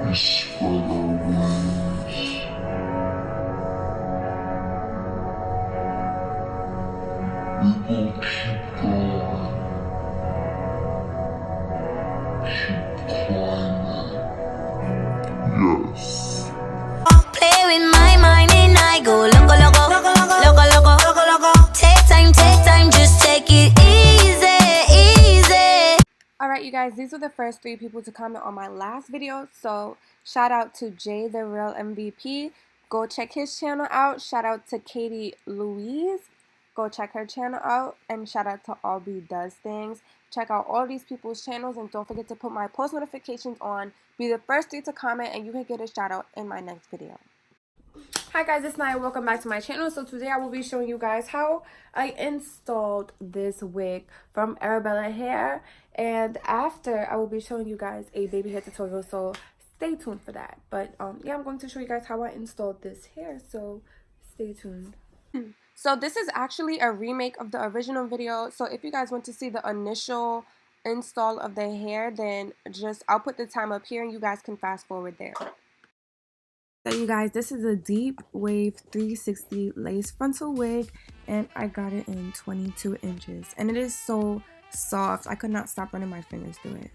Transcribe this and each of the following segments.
Play with my mind and I go loco, loco, loco, loco, loco, loco, loco. Take time, just take it easy, easy. Alright, you guys, these are the first 3 people to comment on my last video. So shout out to Jay the Real MVP. Go check his channel out. Shout out to Katie Louise. Go check her channel out. And shout out to Albie Does Things. Check out all these people's channels and don't forget to put my post notifications on. Be the first 3 to comment and you can get a shout out in my next video. Hi guys, it's Naya. Welcome back to my channel. So today I will be showing you guys how I installed this wig from Arabella Hair. And after, I will be showing you guys a baby hair tutorial. So stay tuned for that. But yeah, I'm going to show you guys how I installed this hair. So stay tuned. So this is actually a remake of the original video. So if you guys want to see the initial install of the hair, then I'll put the time up here and you guys can fast forward there. So you guys, this is a deep wave 360 lace frontal wig and I got it in 22 inches and it is so soft. I could not stop running my fingers through it.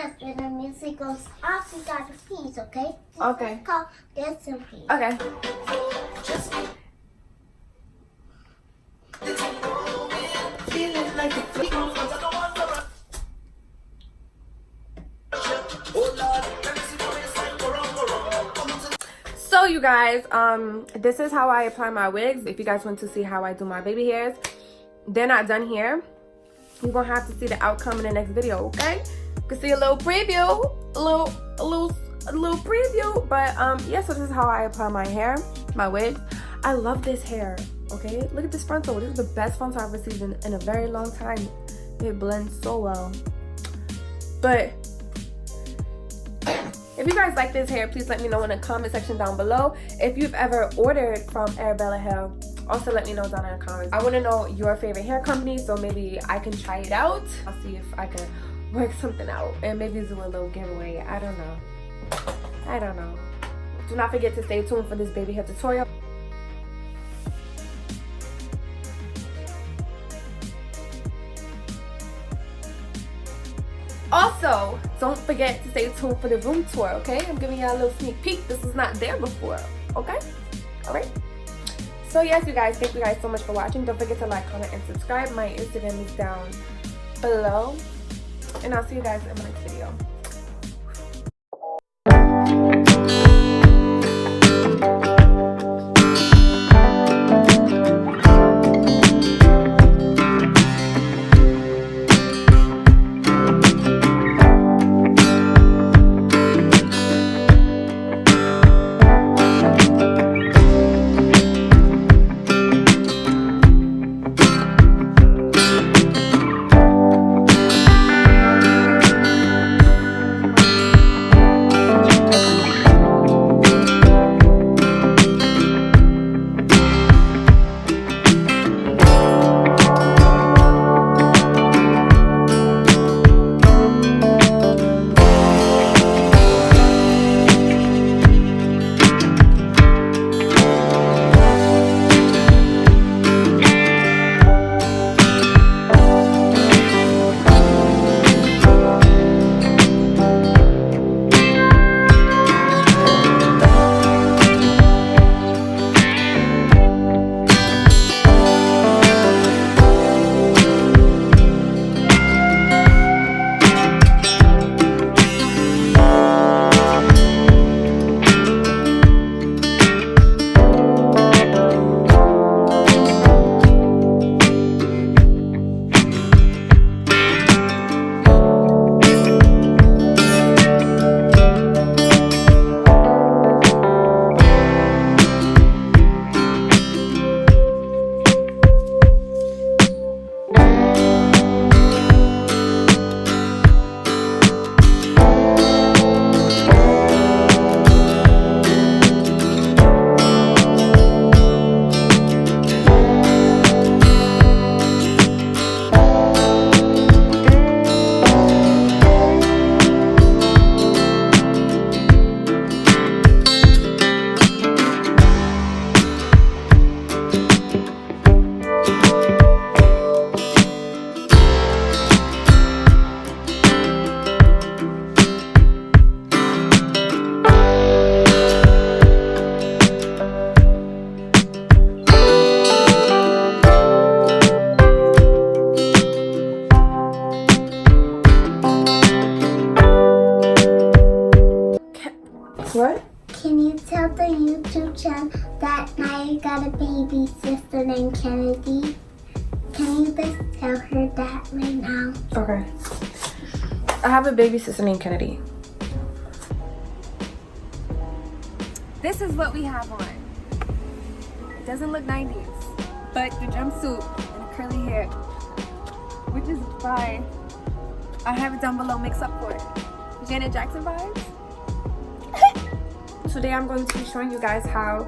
Yes, when the music goes off, you gotta freeze, okay? Okay. It's called Dance and Freeze. Okay. Feeling like a So you guys, this is how I apply my wigs. If you guys want to see how I do my baby hairs, they're not done here. You're gonna have to see the outcome in the next video, okay? You can see a little preview, a little preview. But yeah, so this is how I apply my hair, my wig. I love this hair, okay? Look at this frontal. This is the best frontal I've received in a very long time. It blends so well. But if you guys like this hair, please let me know in the comment section down below. If you've ever ordered from Arabella Hair, also let me know down in the comments. I want to know your favorite hair company, so maybe I can try it out. I'll see if I can work something out and maybe do a little giveaway. I don't know. Do not forget to stay tuned for this baby hair tutorial. Also, don't forget to stay tuned for the room tour, okay? I'm giving y'all a little sneak peek. This was not there before, okay? All right. So yes, you guys, thank you guys so much for watching. Don't forget to like, comment, and subscribe. My Instagram is down below. And I'll see you guys in my next video. What? Can you tell the YouTube channel that I got a baby sister named Kennedy? Can you just tell her that right now? Okay. I have a baby sister named Kennedy. This is what we have on. It doesn't look 90s, but the jumpsuit and the curly hair, which is why I have it down below, mix up for it. Janet Jackson vibes. Today I'm going to be showing you guys how